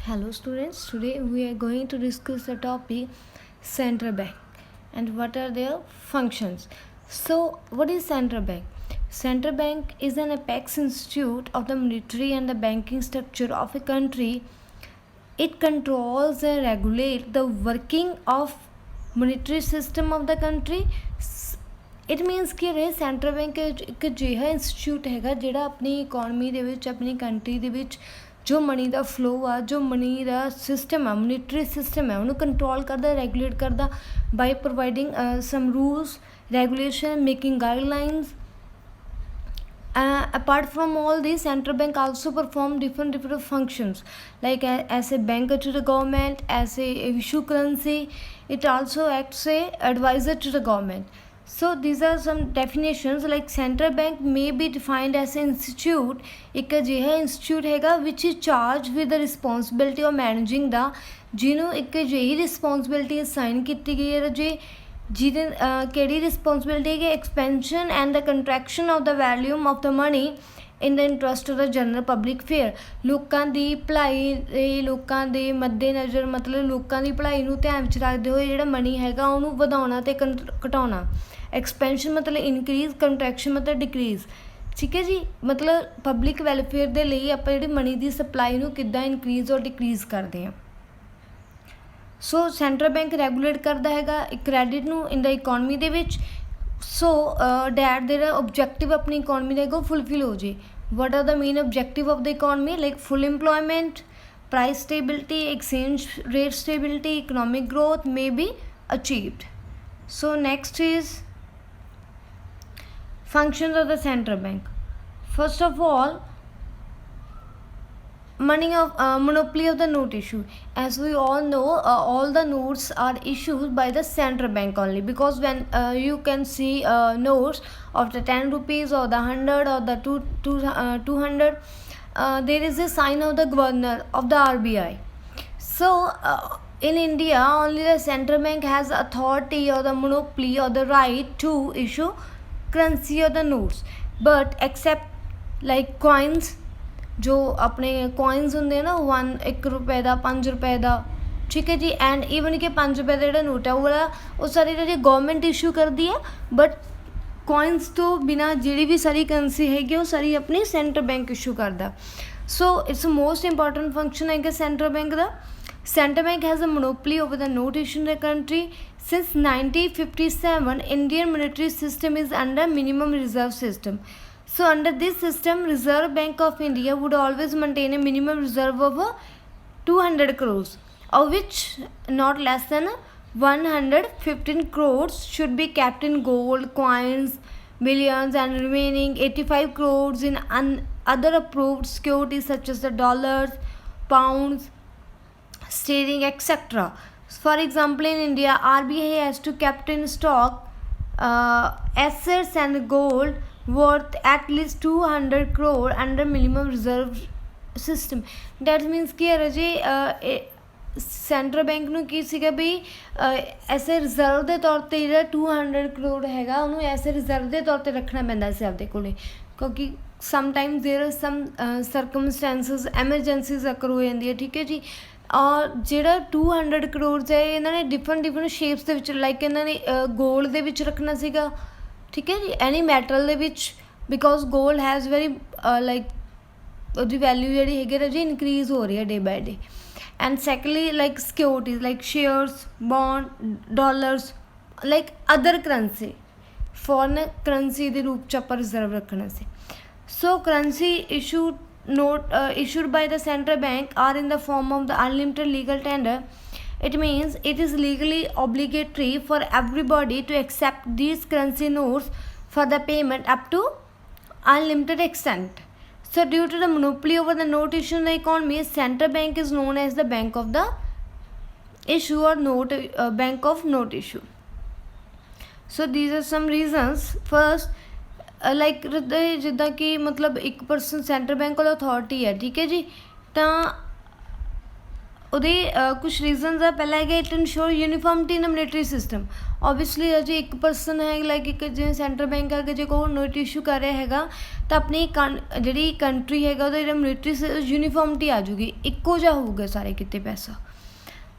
Hello students, today we are going to discuss the topic central bank and what are their functions. So what is central bank? Central bank is an apex institute of the monetary and the banking structure of a country. It controls and regulates the working of monetary system of the country. It means ਕਿ ਇਹ central bank ਇੱਕ ਅਜਿਹਾ institute ਹੈਗਾ ਜਿਹੜਾ ਆਪਣੀ economy ਦੇ ਵਿੱਚ ਆਪਣੀ ਕੰਟਰੀ ਦੇ ਵਿੱਚ ਜੋ ਮਨੀ ਦਾ ਫਲੋ ਆ ਜੋ ਮਨੀ ਦਾ ਸਿਸਟਮ ਆ ਮੋਨੀਟਰੀ ਸਿਸਟਮ ਹੈ ਉਹਨੂੰ ਕੰਟਰੋਲ ਕਰਦਾ ਰੈਗੂਲੇਟ ਕਰਦਾ by providing some rules regulation making guidelines. Apart from all these, central bank also perform different functions like as a banker to the government, as a issue currency. It also acts a advisor to the government. So these are some definitions. Like central bank may be defined as an institute, एक अजिहा institute हैगा which is charged with the responsibility of managing the ਜਿਹਨੂੰ ਇੱਕ ਅਜਿਹੀ responsibility assign ਕੀਤੀ ਗਈ ਹੈ ਜੇ ਜਿਹਦੇ ਕਿਹੜੀ responsibility ਹੈ expansion and the contraction of the volume of the money in the interest of the general public fair. ਲੋਕਾਂ ਦੀ ਭਲਾਈ ਲੋਕਾਂ ਦੇ ਮੱਦੇ ਨਜ਼ਰ ਮਤਲਬ ਲੋਕਾਂ ਦੀ ਭਲਾਈ ਨੂੰ ਧਿਆਨ ਵਿੱਚ ਰੱਖਦੇ ਹੋਏ ਜਿਹੜਾ ਮਨੀ ਹੈਗਾ ਉਹਨੂੰ ਵਧਾਉਣਾ ਅਤੇ ਘਟਾਉਣਾ. ਐਕਸਪੈਂਸ਼ਨ ਮਤਲਬ ਇਨਕਰੀਜ਼ ਕੰਟਰੈਕਸ਼ਨ ਮਤਲਬ ਡਿਕਰੀਜ਼. ਠੀਕ ਹੈ ਜੀ ਮਤਲਬ ਪਬਲਿਕ ਵੈਲਫੇਅਰ ਦੇ ਲਈ ਆਪਾਂ ਜਿਹੜੀ ਮਨੀ ਦੀ ਸਪਲਾਈ ਨੂੰ ਕਿੱਦਾਂ ਇਨਕਰੀਜ਼ ਔਰ ਡਿਕਰੀਜ਼ ਕਰਦੇ ਹਾਂ. ਸੋ ਸੈਂਟਰਲ ਬੈਂਕ ਰੈਗੂਲੇਟ ਕਰਦਾ ਹੈਗਾ ਕ੍ਰੈਡਿਟ ਨੂੰ ਇਨ ਦਾ ਇਕੋਨਮੀ ਦੇ ਵਿੱਚ ਸੋ ਡੈਟ ਜਿਹੜਾ ਓਬਜੈਕਟਿਵ ਆਪਣੀ ਇਕੋਨਮੀ ਦਾ ਹੈਗਾ ਉਹ ਫੁਲਫਿਲ ਹੋ ਜੇ. what are the main objective of the economy? Like full employment, price stability, exchange rate stability, economic growth may be achieved. So next is functions of the central bank. First of all, monopoly of the note issue. As we all know, all the notes are issued by the central bank only, because when you can see notes of the 10 rupees or the 100 or the 200, there is a sign of the governor of the RBI. So in India only the central bank has authority or the monopoly or the right to issue currency or the notes, but except like coins ਜੋ ਆਪਣੇ coins ਹੁੰਦੇ ਆ ਨਾ 1 ਰੁਪਏ ਦਾ 5 ਰੁਪਏ ਦਾ. ਠੀਕ ਹੈ ਜੀ ਐਂਡ ਈਵਨ ਕਿ 5 ਰੁਪਏ ਦਾ ਜਿਹੜਾ ਨੋਟ ਹੈ ਉਹ ਸਾਰੀ ਜਿਹੜੀ ਗਵਰਨਮੈਂਟ ਇਸ਼ੂ ਕਰਦੀ ਹੈ, ਬਟ ਕੋਇਨਸ ਤੋਂ ਬਿਨਾਂ ਜਿਹੜੀ ਵੀ ਸਾਰੀ ਕਰੰਸੀ ਹੈਗੀ ਉਹ ਸਾਰੀ ਆਪਣੀ ਸੈਂਟਰਲ ਬੈਂਕ ਇਸ਼ੂ ਕਰਦਾ. So its most important function ਹੈਗਾ ਸੈਂਟਰਲ ਬੈਂਕ ਦਾ. Central bank has a monopoly over the note issue in the country. Since 1957, Indian monetary system is under minimum reserve system. So under this system, Reserve Bank of India would always maintain a minimum reserve of 200 crores, of which not less than 115 crores should be kept in gold, coins, billions, and remaining 85 crores in other approved securities such as the dollars, pounds, sterling, etc. For example, in India, RBI has to kept in stock assets and gold worth at least 200 crore under minimum reserve system. That means कि राजे central bank ਨੂੰ ਕੀ ਸੀਗਾ ਵੀ ਐਸੇ reserve ਦੇ ਤੌਰ 'ਤੇ ਜਿਹੜਾ 200 ਕਰੋੜ ਹੈਗਾ ਉਹਨੂੰ ਐਸੇ ਰਿਜ਼ਰਵ ਦੇ ਤੌਰ 'ਤੇ ਰੱਖਣਾ ਪੈਂਦਾ ਸੀ ਆਪਦੇ ਕੋਲੇ, ਕਿਉਂਕਿ sometimes there are some circumstances emergencies occur ਹੋ ਜਾਂਦੀ ਹੈ. ਠੀਕ ਹੈ ਜੀ ਔਰ ਜਿਹੜਾ 200 ਕਰੋੜਸ ਹੈ ਇਹਨਾਂ ਨੇ ਡਿਫਰੈਂਟ ਸ਼ੇਪਸ ਦੇ ਵਿੱਚ ਲਾਈਕ ਇਹਨਾਂ ਨੇ ਗੋਲਡ ਦੇ ਵਿੱਚ ਰੱਖਣਾ ਸੀਗਾ. ਠੀਕ ਹੈ ਜੀ ਐਨੀ ਮੈਟਲ ਦੇ ਵਿੱਚ because gold has very like ਉਹਦੀ ਵੈਲਿਊ ਜਿਹੜੀ ਹੈਗੀ ਨਾ ਜੀ ਇਨਕਰੀਜ਼ ਹੋ ਰਹੀ ਹੈ day by day. And secondly like securities like shares, bond, dollars, like other currency foreign currency ਦੇ ਰੂਪ 'ਚ ਆਪਾਂ ਰਿਜ਼ਰਵ ਰੱਖਣਾ ਸੀ. So currency issued by the central bank are in the form of the unlimited legal tender. It means it is legally obligatory for everybody to accept these currency notes for the payment up to unlimited extent. So due to the monopoly over the note issue in the economy, central bank is known as the bank of the issue or bank of note issue. So these are some reasons. First, like ਜਿੱਦਾਂ ਕਿ ਮਤਲਬ ਇੱਕ person central bank ਕੋਲ authority ਹੈ. ਠੀਕ ਹੈ ਜੀ ਤਾਂ ਉਹਦੇ ਕੁਛ ਰੀਜ਼ਨਸ ਆ। ਪਹਿਲਾ ਹੈਗਾ it ensure uniformity in monetary system. Obviously ਅਜੇ ਇੱਕ ਪਰਸਨ ਹੈ ਲਾਈਕ ਇੱਕ ਜਿਵੇਂ ਸੈਂਟਰਲ ਬੈਂਕ ਅਗਰ ਜੇ ਕੋਈ ਨੋਟ ਇਸ਼ੂ ਕਰ ਰਿਹਾ ਹੈਗਾ ਤਾਂ ਆਪਣੀ ਜਿਹੜੀ ਕੰਟਰੀ ਹੈਗਾ ਉਹਦਾ ਜਿਹੜਾ ਮੋਨੇਟਰੀ ਯੂਨੀਫਾਰਮਿਟੀ ਆ ਜੂਗੀ, ਇੱਕੋ ਜਿਹਾ ਹੋਊਗਾ ਸਾਰੇ ਕਿਤੇ ਪੈਸਾ।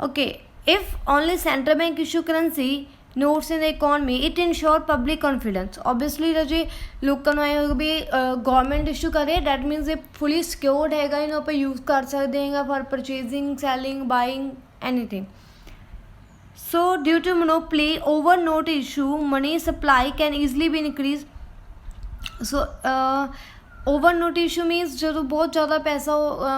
Okay, if only central bank issue currency notes in the economy it ensure public confidence। obviously ਜੇ ਲੋਕਾਂ ਨੂੰ ਆਏ ਹੋਗਾ ਵੀ ਗੌਰਮੈਂਟ ਇਸ਼ੂ ਕਰੇ ਡੈਟ ਮੀਨਸ ਇਹ ਫੁਲੀ ਸਿਕਿਉਰਡ ਹੈਗਾ, ਇਹਨੂੰ ਆਪਾਂ ਯੂਜ਼ ਕਰ ਸਕਦੇ ਹੈਗਾ for purchasing, selling, buying, anything. so due to monopoly over note issue money supply can easily be increased। so over note issue means ਜਦੋਂ ਬਹੁਤ ਜ਼ਿਆਦਾ ਪੈਸਾ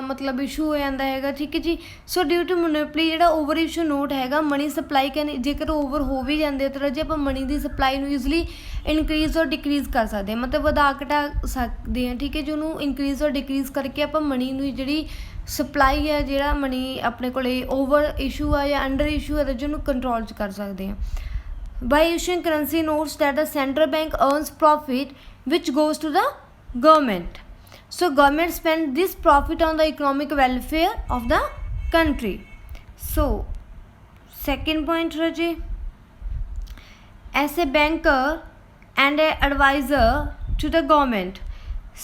ਮਤਲਬ ਇਸ਼ੂ ਹੋ ਜਾਂਦਾ ਹੈਗਾ, ਠੀਕ ਹੈ ਜੀ। ਸੋ ਡਿਊ ਟੂ ਮੋਨੋਪਲੀ ਜਿਹੜਾ ਓਵਰ ਇਸ਼ੂ ਨੋਟ ਹੈਗਾ ਮਨੀ ਸਪਲਾਈ ਕੈਨ, ਜੇਕਰ ਓਵਰ ਹੋ ਵੀ ਜਾਂਦੇ ਤਾਂ ਜੇ ਆਪਾਂ ਮਨੀ ਦੀ ਸਪਲਾਈ ਨੂੰ ਈਜ਼ਲੀ ਇਨਕਰੀਜ਼ ਔਰ ਡਿਕਰੀਜ਼ ਕਰ ਸਕਦੇ ਹਾਂ, ਮਤਲਬ ਵਧਾ ਘਟਾ ਸਕਦੇ ਹਾਂ, ਠੀਕ ਹੈ ਜੀ। ਉਹਨੂੰ ਇਨਕਰੀਜ਼ ਔਰ ਡਿਕਰੀਜ਼ ਕਰਕੇ ਆਪਾਂ ਮਨੀ ਨੂੰ ਜਿਹੜੀ ਸਪਲਾਈ ਹੈ, ਜਿਹੜਾ ਮਨੀ ਆਪਣੇ ਕੋਲ ਓਵਰ ਇਸ਼ੂ ਆ ਜਾਂ ਅੰਡਰ ਇਸ਼ੂ ਹੈ ਜਿਹਨੂੰ ਕੰਟਰੋਲ 'ਚ ਕਰ ਸਕਦੇ ਹਾਂ। By issuing currency notes that the central bank earns profit which goes to the government। so government spend this profit on the economic welfare of the country। so second point raji, as a banker and a advisor to the government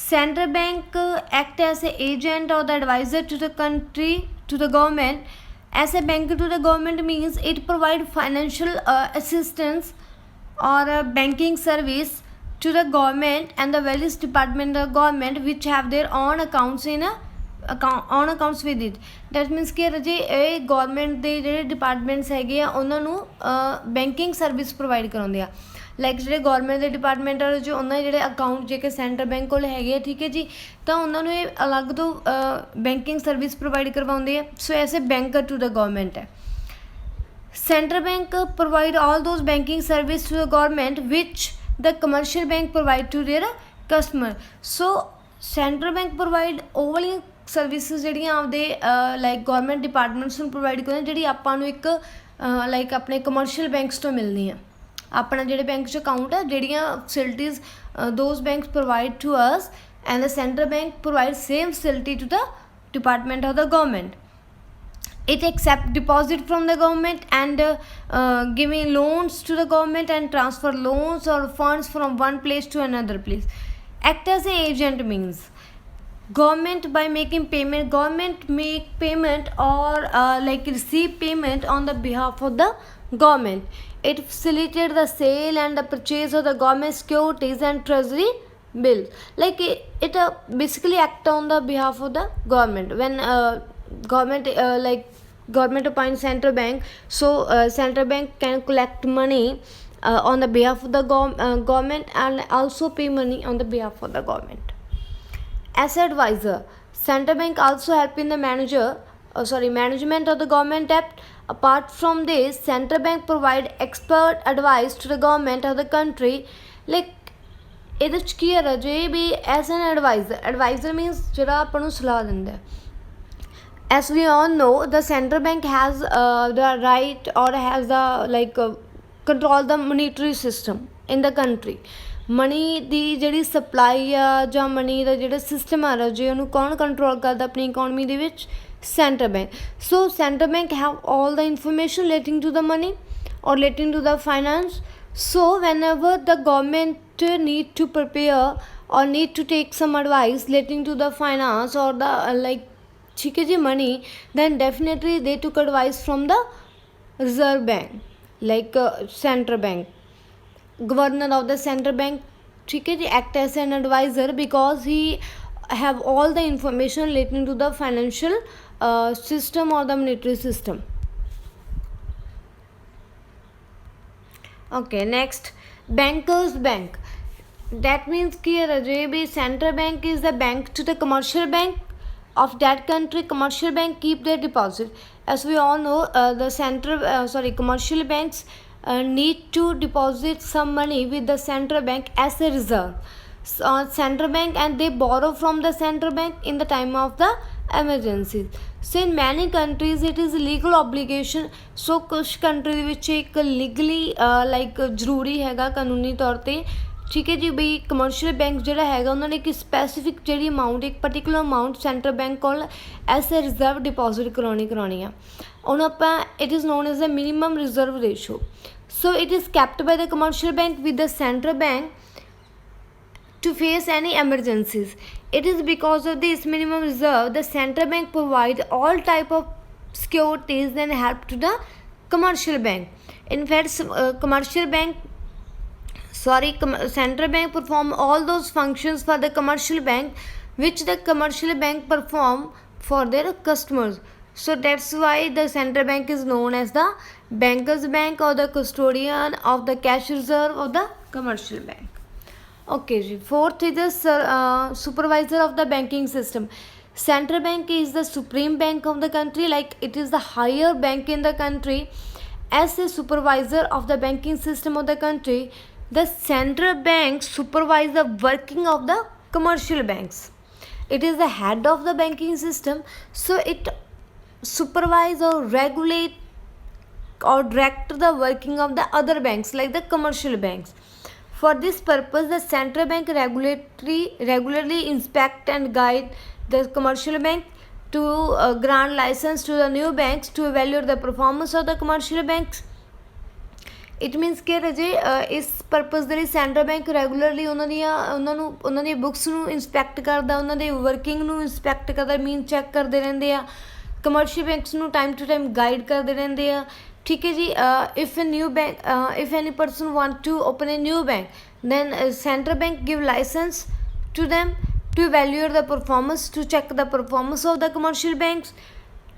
central bank act as a agent or the advisor to the country to the government। as a banker to the government means it provide financial assistance or banking service to the government and the various department of government which have their own accounts in on accounts with it। that means ਕਿ ਜੇ ਇਹ government ਦੇ ਜਿਹੜੇ departments ਹੈਗੇ ਆ ਉਹਨਾਂ ਨੂੰ banking service provide ਕਰਾਉਂਦੇ ਆ। ਲਾਈਕ ਜਿਹੜੇ ਗੌਰਮੈਂਟ ਦੇ ਡਿਪਾਰਟਮੈਂਟ ਆ ਜੋ ਉਹਨਾਂ ਦੇ ਜਿਹੜੇ ਅਕਾਊਂਟ ਜੇਕਰ ਸੈਂਟਰਲ ਬੈਂਕ ਕੋਲ ਹੈਗੇ ਆ, ਠੀਕ ਹੈ ਜੀ, ਤਾਂ ਉਹਨਾਂ ਨੂੰ ਇਹ ਅਲੱਗ ਤੋਂ ਬੈਂਕਿੰਗ ਸਰਵਿਸ ਪ੍ਰੋਵਾਈਡ ਕਰਵਾਉਂਦੇ ਆ। So as a banker to the government ਹੈ। Central bank provide all those banking service to the government which the commercial bank provide to their customer। so central bank provide ਉਹ ਵਾਲੀਆਂ services ਜਿਹੜੀਆਂ ਆਪਦੇ like government departments ਨੂੰ provide ਕਰਦੇ ਜਿਹੜੀ ਆਪਾਂ ਨੂੰ ਇੱਕ ਲਾਈਕ ਆਪਣੇ ਕਮਰਸ਼ੀਅਲ ਬੈਂਕਸ ਤੋਂ ਮਿਲਦੀਆਂ। ਆਪਣਾ ਜਿਹੜੇ ਬੈਂਕ 'ਚ ਅਕਾਊਂਟ ਹੈ ਜਿਹੜੀਆਂ facilities those banks provide to us and the central bank provide same facility to the department of the government. it accept deposit from the government and giving loans to the government and transfer loans or funds from one place to another place। act as an agent means government by making payment, government make payment or like receive payment on the behalf of the government। it facilitates the sale and the purchase of the government securities and treasury bills। like it basically act on the behalf of the government when government like government appoints central bank, so central bank can collect money on the behalf of the government and also pay money on the behalf of the government। as advisor central bank also help in the management of the government debt। apart from this central bank provide expert advice to the government of the country। like ਇਹਦੇ 'ਚ ਕੀ ਹੈ ਰਾਜੇ ਵੀ S N advisor means ਜਿਹੜਾ ਆਪਾਂ ਨੂੰ ਸਲਾਹ ਦਿੰਦਾ। as we all know the central bank has the right or has the like control the monetary system in the country। Money ਦੀ ਜਿਹੜੀ ਸਪਲਾਈ ਆ ਜਾਂ ਮਨੀ ਦਾ ਜਿਹੜਾ ਸਿਸਟਮ ਆ ਰਾਜੇ ਉਹਨੂੰ ਕੌਣ ਕੰਟਰੋਲ ਕਰਦਾ ਆਪਣੀ ਇਕੋਨਮੀ ਦੇ ਵਿੱਚ? Central bank. So central bank have all the information relating to the money or relating to the finance। so whenever the government need to prepare or need to take some advice relating to the finance or the like ठीक है जी money, then definitely they took advice from the reserve bank like central bank, governor of the central bank, ठीक है जी, act as an advisor because he have all the information relating to the financial system or the monetary system। okay, next bankers bank। that means कि राजे भी central bank is the bank to the commercial bank of that country। commercial bank keep their deposit। as we all know the commercial banks need to deposit some money with the central bank as a reserve central bank and they borrow from the central bank in the time of the emergencies। so in many countries it is legal obligation। so ਕੁਛ country ਦੇ ਵਿੱਚ ਇੱਕ legally like ਜ਼ਰੂਰੀ ਹੈਗਾ ਕਾਨੂੰਨੀ ਤੌਰ 'ਤੇ ठीक है जी बई कमर्शियल बैंक ਜਿਹੜਾ ਹੈਗਾ ਉਹਨਾਂ ਨੇ ਇੱਕ ਸਪੈਸੀਫਿਕ ਜਿਹੜੀ ਅਮਾਊਂਟ ਇੱਕ ਪਰਟੀਕੂਲਰ ਅਮਾਊਂਟ ਸੈਂਟਰਲ ਬੈਂਕ ਕੋਲ ਐਸ ਅ ਰਿਜ਼ਰਵ ਡਿਪੋਜ਼ਿਟ ਕਰਾਉਣੀ ਆ ਉਹਨੂੰ ਆਪਾਂ it is known as a minimum reserve ratio so it is kept by the commercial bank with the central bank to face any emergencies. It is because of this minimum reserve the central bank provide all type of securities and help to the commercial bank. In fact central bank perform all those functions for the commercial bank which the commercial bank perform for their customers. So that's why the central bank is known as the bankers bank or the custodian of the cash reserve of the commercial bank. Okay ji, fourth is the supervisor of the banking system. Central bank is the supreme bank of the country, like it is the higher bank in the country. As a supervisor of the banking system of the country, the central bank supervise the working of the commercial banks. It is the head of the banking system, so it supervise or regulate or direct the working of the other banks like the commercial banks. For this purpose, the central bank regularly inspect and guide the commercial bank to grant license to the new banks to evaluate the performance of the commercial banks. It means ਕਿ ਰਜੇ ਇਸ purpose ਦੇ ਲਈ central bank regularly ਉਹਨਾਂ ਦੀ books ਨੂੰ inspect ਕਰਦਾ ਉਹਨਾਂ ਦੇ working ਨੂੰ ਇੰਸਪੈਕਟ ਕਰਦਾ ਮੀਨ ਚੈੱਕ ਕਰਦੇ ਰਹਿੰਦੇ ਆ ਕਮਰਸ਼ੀਅਲ ਬੈਂਕਸ ਨੂੰ ਟਾਈਮ ਟੂ ਟਾਈਮ ਗਾਈਡ ਕਰਦੇ ਰਹਿੰਦੇ ਆ ठीक है जी if any person want to open a new bank then central bank give license to them to evaluate the performance to check the performance of the commercial banks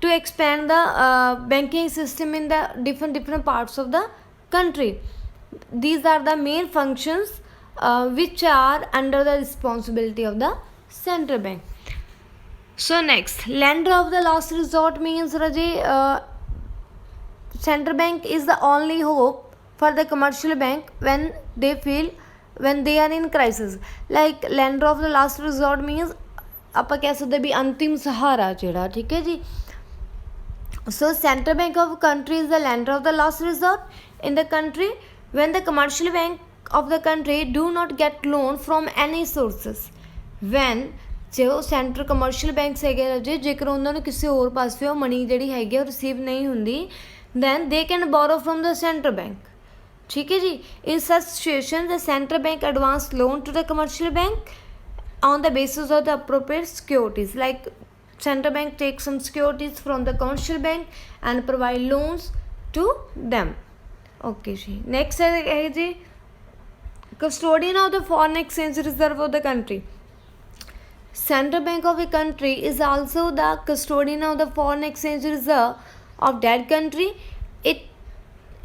to expand the banking system in the different parts of the country. These are the main functions which are under the responsibility of the central bank. So next, lender of the last resort means Raji central bank is the only hope for the commercial bank when they are in crisis. Like lender of the last resort means ਆਪਾਂ ਕਹਿ ਸਕਦੇ ਵੀ ਅੰਤਿਮ ਸਹਾਰਾ ਜਿਹੜਾ ਠੀਕ ਹੈ ਜੀ so central bank of country is the lender of the last resort in the country when the commercial bank of the country do not get loan from any sources. When ਜੋ ਸੈਂਟਰਲ ਕਮਰਸ਼ੀਅਲ ਬੈਂਕਸ ਹੈਗੇ ਜੇ ਜੇਕਰ ਉਹਨਾਂ ਨੂੰ ਕਿਸੇ ਹੋਰ ਪਾਸਿਓਂ money ਜਿਹੜੀ ਹੈਗੀ ਉਹ ਰਿਸੀਵ ਨਹੀਂ ਹੁੰਦੀ then they can borrow from the central bank. ठीक है जी in such situation the central bank advance loan to the commercial bank on the basis of the appropriate securities. Like central bank takes some securities from the commercial bank and provide loans to them. Okay ji next है जी custodian of the foreign exchange reserve of the country. Central bank of a country is also the custodian of the foreign exchange reserve of that country.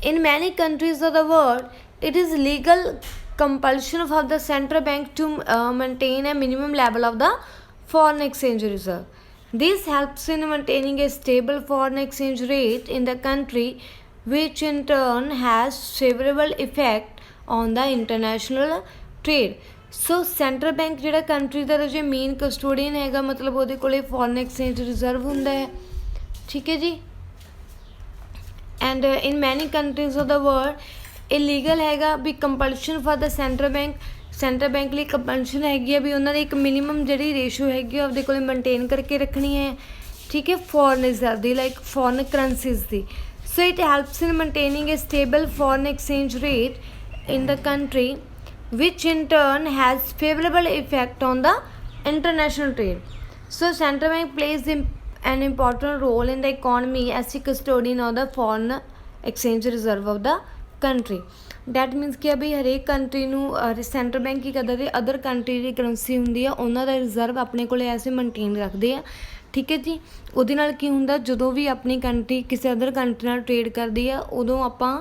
In many countries of the world it is legal compulsion for the central bank to maintain a minimum level of the foreign exchange reserve. This helps in maintaining a stable foreign exchange rate in the country, which in turn has favorable effect on the international trade. So central bank ਜਿਹੜਾ country ਦਾ ਜੋ main custodian ਹੈਗਾ ਮਤਲਬ ਉਹਦੇ ਕੋਲੇ foreign exchange reserve ਹੁੰਦਾ ਹੈ ਠੀਕ ਹੈ ਜੀ and in many countries of the world illegal ਹੈਗਾ ਵੀ compulsion for the central bank ਲਈ compulsion ਹੈਗੀ ਆ ਵੀ ਉਹਨਾਂ ਦੀ ਇੱਕ minimum ਜਿਹੜੀ ਰੇਸ਼ੋ ਹੈਗੀ ਆਪਦੇ ਕੋਲੇ ਮੇਨਟੇਨ ਕਰਕੇ ਰੱਖਣੀ ਹੈ ਠੀਕ ਹੈ foreign reserve the like foreign currencies the so it helps in maintaining a stable foreign exchange rate in the country which in turn has favorable effect on the international trade. So central bank plays an important role in the economy as a custodian of the foreign exchange reserve of the country. That means ਕਿ ਅਭੀ ਹਰੇਕ country ਨੂੰ central bank ਕੀ ਕਰਦਾ ਤੇ other country ਦੀ currency ਹੁੰਦੀ ਆ ਉਹਨਾਂ ਦਾ reserve ਆਪਣੇ ਕੋਲ ਐਸੇ ਮੇਨਟੇਨ ਰੱਖਦੇ ਆ ਠੀਕ ਹੈ ਜੀ ਉਹਦੇ ਨਾਲ ਕੀ ਹੁੰਦਾ ਜਦੋਂ ਵੀ ਆਪਣੀ ਕੰਟਰੀ ਕਿਸੇ ਅਦਰ ਕੰਟਰੀ ਨਾਲ ਟ੍ਰੇਡ ਕਰਦੀ ਆ ਉਦੋਂ ਆਪਾਂ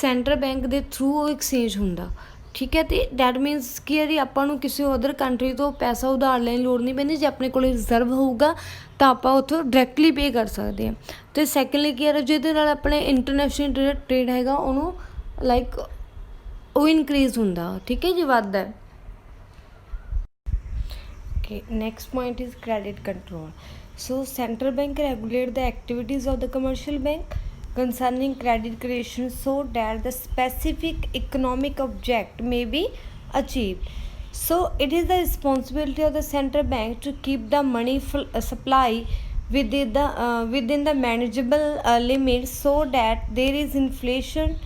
ਸੈਂਟਰਲ ਬੈਂਕ ਦੇ ਥਰੂ ਉਹ ਐਕਸਚੇਂਜ ਹੁੰਦਾ ਠੀਕ ਹੈ ਅਤੇ ਡੈਟ ਮੀਨਸ ਕਿ ਯਾਰੀ ਆਪਾਂ ਨੂੰ ਕਿਸੇ ਅਦਰ ਕੰਟਰੀ ਤੋਂ ਪੈਸਾ ਉਧਾਰ ਲੈਣ ਦੀ ਲੋੜ ਨਹੀਂ ਪੈਂਦੀ ਜੇ ਆਪਣੇ ਕੋਲ ਰਿਜ਼ਰਵ ਹੋਊਗਾ ਤਾਂ ਆਪਾਂ ਉੱਥੋਂ ਡਾਇਰੈਕਟਲੀ ਪੇ ਕਰ ਸਕਦੇ ਹਾਂ ਅਤੇ ਸੈਕਿੰਡਲੀ ਕੀ ਹੈ ਜਿਹਦੇ ਨਾਲ ਆਪਣੇ ਇੰਟਰਨੈਸ਼ਨਲ ਟ੍ਰੇਡ ਹੈਗਾ ਉਹਨੂੰ ਲਾਈਕ ਉਹ ਇਨਕਰੀਜ਼ ਹੁੰਦਾ ਠੀਕ ਹੈ ਜੀ ਵੱਧਦਾ okay next point is credit control. So central bank regulate the activities of the commercial bank concerning credit creation so that the specific economic object may be achieved. So it is the responsibility of the central bank to keep the money supply within the manageable limits, so that there is inflation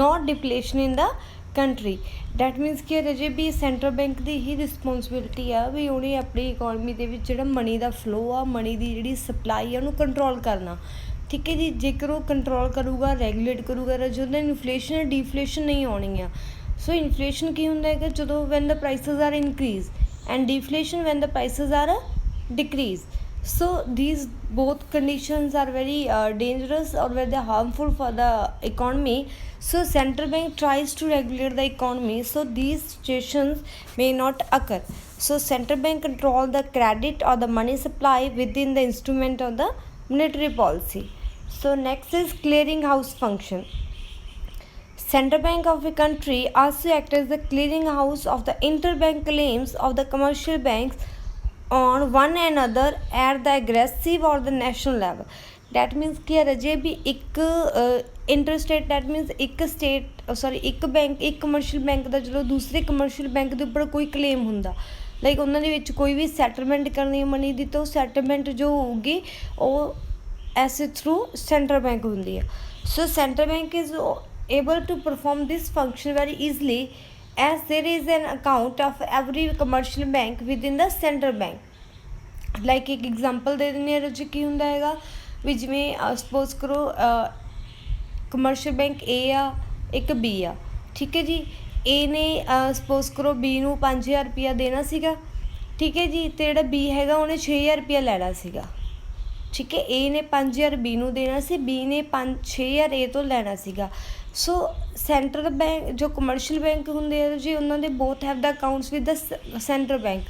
not deflation in the country. That means ਕਿ ਰਜੇ ਵੀ central bank ਦੀ ਹੀ responsibility ਆ ਵੀ ਉਹਨੇ ਆਪਣੀ economy ਦੇ ਵਿੱਚ ਜਿਹੜਾ ਮਨੀ ਦਾ ਫਲੋ ਆ, ਮਨੀ ਦੀ ਜਿਹੜੀ ਸਪਲਾਈ ਆ, ਉਹਨੂੰ ਕੰਟਰੋਲ ਕਰਨਾ। ਠੀਕ ਹੈ ਜੀ, ਜੇਕਰ ਉਹ ਕੰਟਰੋਲ ਕਰੂਗਾ, ਰੈਗੂਲੇਟ ਕਰੂਗਾ ਰਜੇ, ਉਹਦੇ ਇਨਫਲੇਸ਼ਨ ਡੀਫਲੇਸ਼ਨ ਨਹੀਂ ਆਉਣੀ ਆ। ਸੋ ਇਨਫਲੇਸ਼ਨ ਕੀ ਹੁੰਦਾ ਹੈਗਾ, ਜਦੋਂ when the prices are increase, and deflation when the prices are decrease. So these both conditions are very dangerous or very harmful for the economy. So central bank tries to regulate the economy so these situations may not occur. So central bank control the credit or the money supply within the instrument of the monetary policy. So next is clearinghouse function. Central bank of a country also acts as the clearinghouse of the interbank claims of the commercial banks on one another at the aggressive or the national level. That means कि रजे भी एक interstate, that means एक state एक bank, एक commercial bank का जो दूसरे commercial bank के उपर कोई क्लेम होंदा, लाइक उन्होंने विच कोई भी सैटलमेंट करनी है मनी दी, तो सैटलमेंट जो होगी वो ऐसे थ्रू सेंट्रल बैंक होंदी है। So central bank is able to perform this function very easily as there is an account of every commercial bank within the central bank. Like एक एग्जांपल दे देने रजे की हुंदा हैगा भी जिवें सपोज करो कमर्शियल बैंक ए आ, एक बी आ। ठीक है जी, ए ने सपोज करो बी नूं 5000 रुपया देना सीगा। ठीक है जी, तो जिहड़ा बी हैगा उन्हें 6000 रुपया लैना सीगा। ठीक है, ए ने 5000 बी नूं देना सी, बी ने 6000 ए तो लैना सीगा। सो ਸੈਂਟਰਲ ਬੈਂਕ ਜੋ ਕਮਰਸ਼ੀਅਲ ਬੈਂਕ ਹੁੰਦੇ ਆ ਜੀ, ਉਹਨਾਂ ਦੇ both have the accounts with the central bank.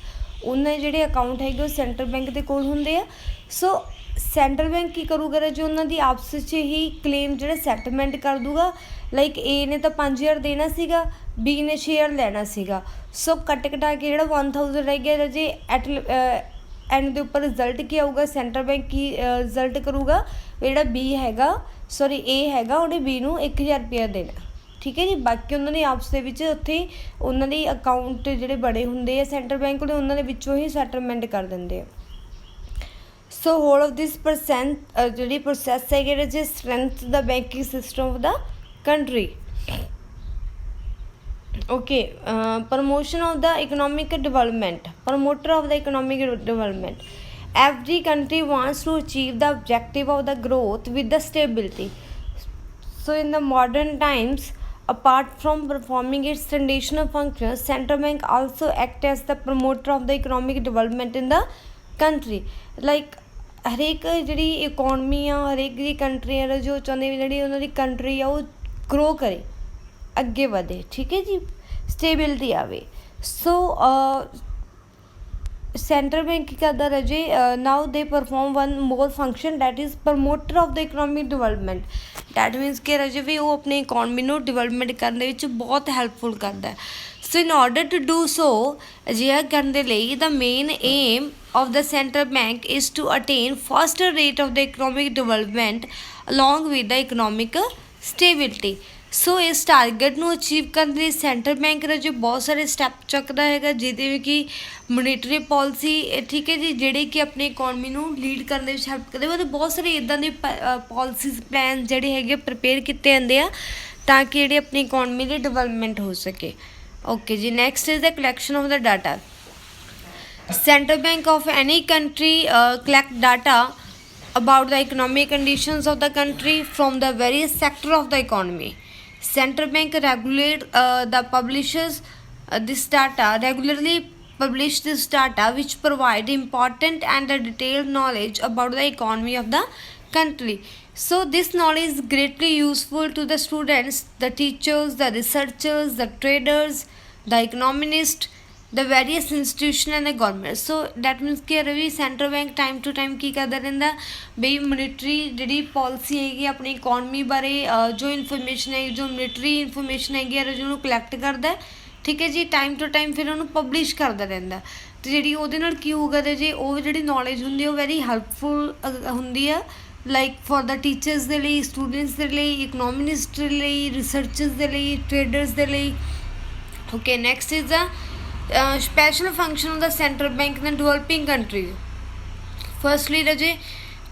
ਉਹਨਾਂ ਦੇ ਜਿਹੜੇ ਅਕਾਊਂਟ ਹੈਗੇ ਉਹ ਸੈਂਟਰਲ ਬੈਂਕ ਦੇ ਕੋਲ ਹੁੰਦੇ ਆ। ਸੋ ਸੈਂਟਰਲ ਬੈਂਕ ਕੀ ਕਰੂਗਾ ਜੀ, ਉਹਨਾਂ ਦੀ ਆਪਸ ਵਿੱਚ ਹੀ ਕਲੇਮ ਜਿਹੜਾ ਸੈਟਲਮੈਂਟ ਕਰ ਦੂਗਾ। ਲਾਈਕ ਏ ਨੇ ਤਾਂ 5000 ਦੇਣਾ ਸੀਗਾ, ਬੀ ਨੇ 6000 ਲੈਣਾ ਸੀਗਾ। ਸੋ ਕੱਟ ਕਟਾ ਕੇ ਜਿਹੜਾ 1000 ਰਹਿ ਗਿਆ ਜੀ, ਐਂਡ ਦੇ ਉੱਪਰ ਰਿਜ਼ਲਟ ਕੀ ਆਊਗਾ, ਸੈਂਟਰਲ ਬੈਂਕ ਕੀ ਰਿਜ਼ਲਟ ਕਰੂਗਾ, ਜਿਹੜਾ ਬੀ ਹੈਗਾ ਏ ਹੈਗਾ ਉਹਨੇ ਬੀ ਨੂੰ 1000 ਰੁਪਇਆ ਦੇਣਾ। ਠੀਕ ਹੈ ਜੀ, ਬਾਕੀ ਉਹਨਾਂ ਦੀ ਆਪਸ ਦੇ ਵਿੱਚ ਉੱਥੇ ਉਹਨਾਂ ਦੇ ਅਕਾਊਂਟ ਜਿਹੜੇ ਬੜੇ ਹੁੰਦੇ ਆ ਸੈਂਟਰਲ ਬੈਂਕ ਦੇ, ਉਹਨਾਂ ਦੇ ਵਿੱਚੋਂ ਹੀ ਸੈਟਲਮੈਂਟ ਕਰ ਦਿੰਦੇ ਆ। ਸੋ ਹੋਲ ਆਫ ਦਿਸ ਜਿਹੜੀ ਪ੍ਰੋਸੈਸ ਹੈ ਜਿਹੜੇ ਜੇ strength the banking system of the country. okay promotion of the economic development, promoter of the economic development. Every country wants to achieve the objective of the growth with the stability. So in the modern times, apart from performing its traditional functions, central bank also act as the promoter of the economic development in the country. Like ਹਰੇਕ ਜਿਹੜੀ economy ਆ, ਹਰੇਕ ਦੀ country ਆ ਜੋ ਚਾਹੁੰਦੇ ਵੀ ਜਿਹੜੀ ਉਹਨਾਂ ਦੀ country ਆ ਉਹ ਗਰੋ ਕਰੇ, ਅੱਗੇ ਵਧੇ। ਠੀਕ ਹੈ ਜੀ, ਸਟੇਬਿਲਿਟੀ ਆਵੇ। ਸੋ ਸੈਂਟਰਲ ਬੈਂਕ ਕੀ ਕਰਦਾ ਰਜੇ, ਨਾਓ ਦੇ perform one more function that is promoter of the economic development. That means ਕਿ ਰਜੇ ਵੀ ਉਹ ਆਪਣੀ ਇਕੋਨਮੀ ਨੂੰ ਡਿਵੈਲਪਮੈਂਟ ਕਰਨ ਦੇ ਵਿੱਚ ਬਹੁਤ ਹੈਲਪਫੁਲ ਕਰਦਾ। So in order to do so, ਅਜਿਹਾ ਕਰਨ ਦੇ ਲਈ the main aim of the central bank is to attain faster rate of the economic development along with the economic stability. ਸੋ ਇਸ ਟਾਰਗੇਟ ਨੂੰ ਅਚੀਵ ਕਰਨ ਲਈ ਸੈਂਟਰਲ ਬੈਂਕ ਦਾ ਜੋ ਬਹੁਤ ਸਾਰੇ ਸਟੈਪ ਚੱਕਦਾ ਹੈਗਾ, ਜਿਹਦੇ ਵਿੱਚ ਕਿ ਮੋਨੀਟਰੀ ਪਾਲਿਸੀ, ਠੀਕ ਹੈ ਜੀ, ਜਿਹੜੇ ਕਿ ਆਪਣੀ ਇਕੋਨਮੀ ਨੂੰ ਲੀਡ ਕਰਨ ਦੇ ਵਿੱਚ ਹੈਲਪ ਕਰਦੇ। ਮਤਲਬ ਬਹੁਤ ਸਾਰੇ ਇੱਦਾਂ ਦੇ ਪਾਲਿਸੀਜ਼ ਪਲਾਨ ਜਿਹੜੇ ਹੈਗੇ ਪ੍ਰਪੇਅਰ ਕੀਤੇ ਜਾਂਦੇ ਆ ਤਾਂ ਕਿ ਜਿਹੜੀ ਆਪਣੀ ਇਕੋਨਮੀ ਦੀ ਡਿਵੈਲਪਮੈਂਟ ਹੋ ਸਕੇ। ਓਕੇ ਜੀ, next is the collection of the data. Central bank of any country collect data about the economic conditions of the country from the various sector of the economy. Central bank regularly publish this data which provide important and detailed knowledge about the economy of the country. So this knowledge is greatly useful to the students, the teachers, the researchers, the traders, the economists, the various institution and the government. So that means ਕਿ RBI central bank time to time ਕੀ ਕਰਦਾ ਰਹਿੰਦਾ ਬਈ monetary ਜਿਹੜੀ policy ਹੈਗੀ ਆਪਣੀ economy ਬਾਰੇ ਜੋ ਇਨਫੋਰਮੇਸ਼ਨ ਹੈ, ਜੋ ਮੋਨੀਟਰੀ ਇਨਫੋਰਮੇਸ਼ਨ ਹੈਗੀ ਹੈ ਉਹਨੂੰ ਕਲੈਕਟ ਕਰਦਾ। ਠੀਕ ਹੈ ਜੀ, ਟਾਈਮ ਟੂ ਟਾਈਮ ਫਿਰ ਉਹਨੂੰ ਪਬਲਿਸ਼ ਕਰਦਾ ਰਹਿੰਦਾ। ਅਤੇ ਜਿਹੜੀ ਉਹਦੇ ਨਾਲ ਕੀ ਹੋਊਗਾ ਜੀ, ਉਹ ਜਿਹੜੀ ਨੌਲੇਜ ਹੁੰਦੀ ਉਹ ਵੈਰੀ ਹੈਲਪਫੁਲ ਹੁੰਦੀ ਆ, ਲਾਈਕ ਫॉर ਦ ਟੀਚਰਸ ਦੇ ਲਈ, ਸਟੂਡੈਂਟਸ ਦੇ ਲਈ, ਇਕਨੋਮਿਸਟ ਦੇ ਲਈ, ਰਿਸਰਚਰਸ ਦੇ ਲਈ, ਟ੍ਰੇਡਰਸ ਦੇ ਲਈ, Okay, next is the special function of the central bank in the developing countries. Firstly, Raje,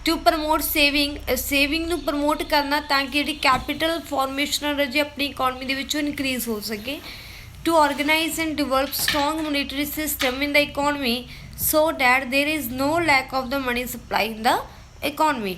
to promote saving ਨੂੰ promote ਕਰਨਾ ਤਾਂ ਕਿ ਜਿਹੜੀ capital formation ਰਜੇ ਆਪਣੀ economy ਦੇ ਵਿੱਚੋਂ increase ਹੋ ਸਕੇ. To organize and develop strong monetary system in the economy so that there is no lack of the money supply in the economy.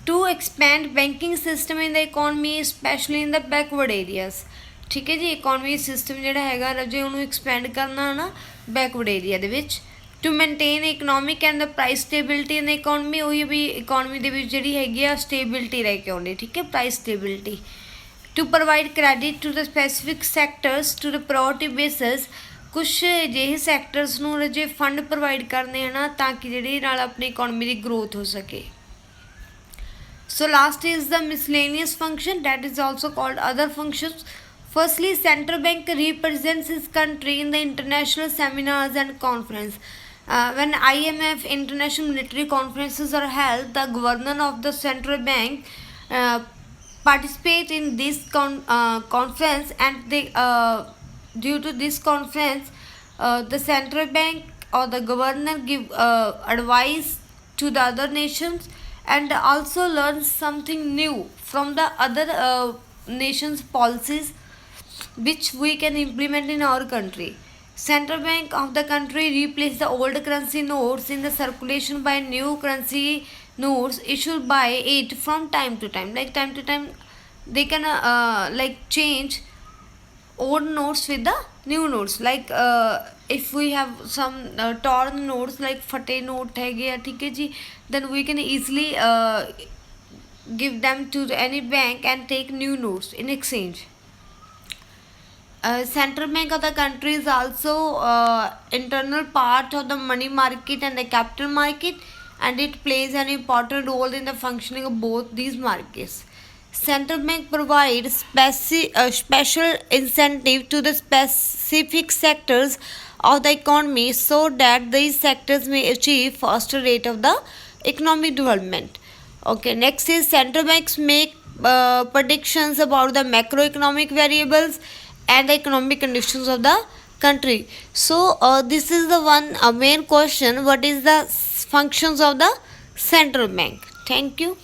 To expand banking system in the economy especially in the backward areas. ਠੀਕ ਹੈ ਜੀ, economy system ਜਿਹੜਾ ਹੈਗਾ ਰਾਜੇ ਉਹਨੂੰ expand ਕਰਨਾ ਹੈ ਨਾ ਬੈਕਵਰਡ ਏਰੀਆ ਦੇ ਵਿੱਚ. To maintain economic and the price stability in the economy, ਉਹੀ ਵੀ ਇਕੋਨਮੀ ਦੇ ਵਿੱਚ ਜਿਹੜੀ ਹੈਗੀ ਆ ਸਟੇਬਿਲਿਟੀ ਰਹਿ ਕੇ ਆਉਂਦੀ, ਠੀਕ ਹੈ, price stability. To provide credit to the specific sectors to the priority basis, ਕੁਛ ਅਜਿਹੇ ਸੈਕਟਰਸ ਨੂੰ ਰਾਜੇ ਫੰਡ ਪ੍ਰੋਵਾਈਡ ਕਰਨੇ ਹੈ ਨਾ ਤਾਂ ਕਿ ਜਿਹੜੀ ਨਾਲ ਆਪਣੀ ਇਕੋਨਮੀ ਦੀ ਗਰੋਥ ਹੋ ਸਕੇ. So last is the miscellaneous function, that is also called other functions. Firstly, central bank represents its country in the international seminars and conference. When IMF international monetary conferences are held, the governor of the central bank participate in this conference, and they due to this conference the central bank or the governor give advice to the other nations and also learn something new from the other nations policies which we can implement in our country. Central bank of the country replace the old currency notes in the circulation by new currency notes issued by it from time to time. Like time to time they can like change old notes with the new notes. Like if we have some torn notes like फटे note है गया, ठीक है जी, then we can easily give them to any bank and take new notes in exchange. Central bank of the country is also internal part of the money market and the capital market, and it plays an important role in the functioning of both these markets. Central bank provides special incentive to the specific sectors of the economy so that these sectors may achieve faster rate of the economic development. Okay, next is central banks make predictions about the macroeconomic variables and the economic conditions of the country. So this is the one main question, what is the functions of the central bank. Thank you.